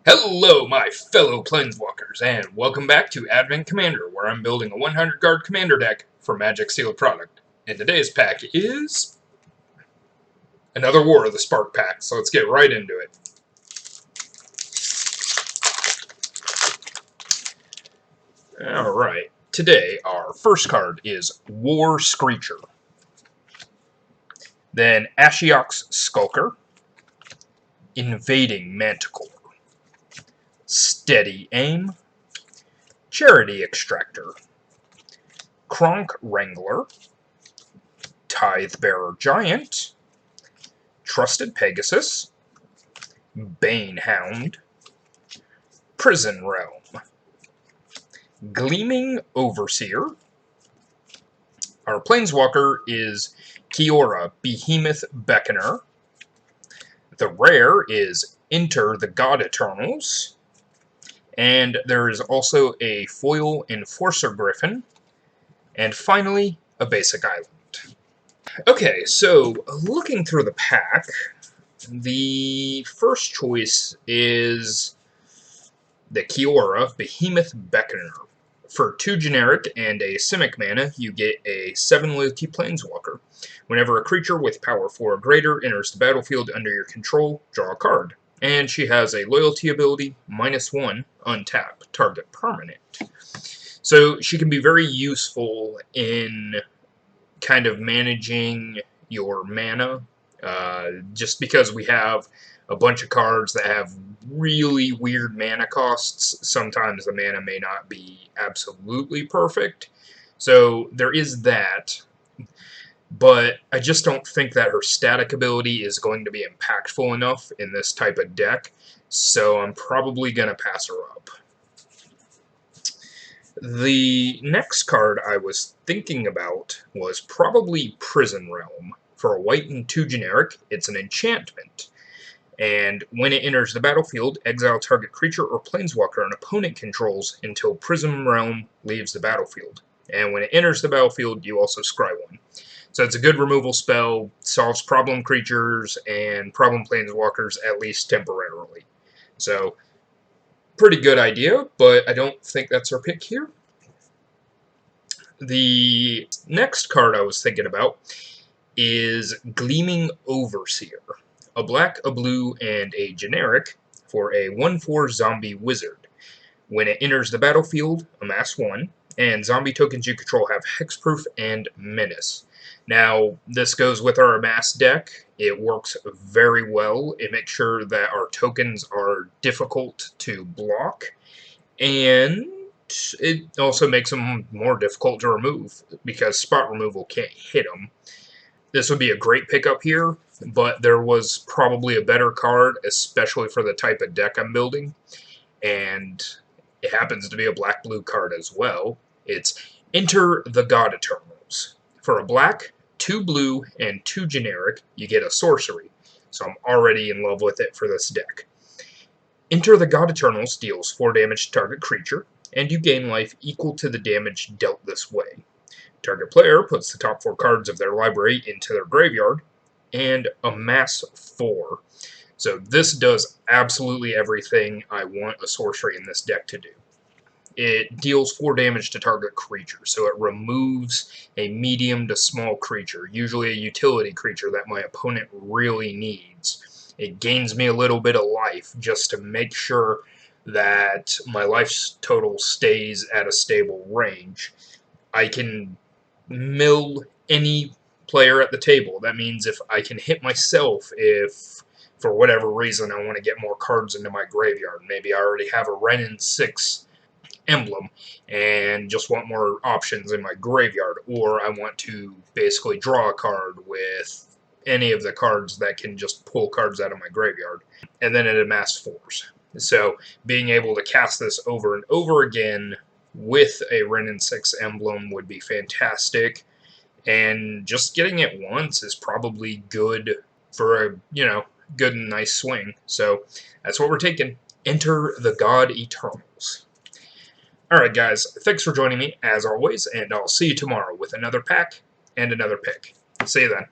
Hello, my fellow Planeswalkers, and welcome back to Advent Commander, where I'm building a 100-card Commander deck for Magic Sealed Product. And today's pack is another War of the Spark pack, so let's get right into it. Alright, today our first card is War Screecher. Then Ashiok's Skulker, Invading Manticore, Steady Aim, Charity Extractor, Kronk Wrangler, Tidebearer Giant, Trusted Pegasus, Banehound, Prison Realm, Gleaming Overseer. Our Planeswalker is Kiora Behemoth Beckoner. The rare is Enter the God Eternals. And there is also a foil Enforcer Griffin. And finally, a basic island. Okay, so looking through the pack, the first choice is the Kiora Behemoth Beckoner. For 2 generic and a Simic mana, you get a 7 loyalty Planeswalker. Whenever a creature with power 4 or greater enters the battlefield under your control, draw a card. And she has a loyalty ability, -1, untap, target permanent. So she can be very useful in kind of managing your mana, just because we have a bunch of cards that have really weird mana costs. Sometimes the mana may not be absolutely perfect, so there is that. But I just don't think that her static ability is going to be impactful enough in this type of deck, so I'm probably going to pass her up. The next card I was thinking about was probably Prison Realm. For a white and 2 generic, it's an enchantment. And when it enters the battlefield, exile target creature or planeswalker an opponent controls until Prison Realm leaves the battlefield. And when it enters the battlefield, you also scry 1. So it's a good removal spell, solves problem creatures and problem planeswalkers at least temporarily. So, pretty good idea, but I don't think that's our pick here. The next card I was thinking about is Gleaming Overseer. A black, a blue, and a generic for a 1/4 zombie wizard. When it enters the battlefield, amass 1, and zombie tokens you control have hexproof and menace. Now, this goes with our amass deck. It works very well. It makes sure that our tokens are difficult to block, and it also makes them more difficult to remove, because spot removal can't hit them. This would be a great pickup here, but there was probably a better card, especially for the type of deck I'm building, and it happens to be a black-blue card as well. It's Enter the God Eternals. For a black, 2 blue, and 2 generic, you get a sorcery, so I'm already in love with it for this deck. Enter the God Eternals deals 4 damage to target creature, and you gain life equal to the damage dealt this way. Target player puts the top 4 cards of their library into their graveyard, and amass 4. So this does absolutely everything I want a sorcery in this deck to do. It deals 4 damage to target creature, so it removes a medium to small creature, usually a utility creature that my opponent really needs. It gains me a little bit of life just to make sure that my life total stays at a stable range. I can mill any player at the table. That means if I can hit myself, if for whatever reason I want to get more cards into my graveyard, maybe I already have a Wrenn 6 emblem and just want more options in my graveyard, or I want to basically draw a card with any of the cards that can just pull cards out of my graveyard, and then it amass 4s. So being able to cast this over and over again with a Wrenn 6 emblem would be fantastic, and just getting it once is probably good for a, good and nice swing. So that's what we're taking. Enter the God Eternals. Alright guys, thanks for joining me as always, and I'll see you tomorrow with another pack and another pick. See you then.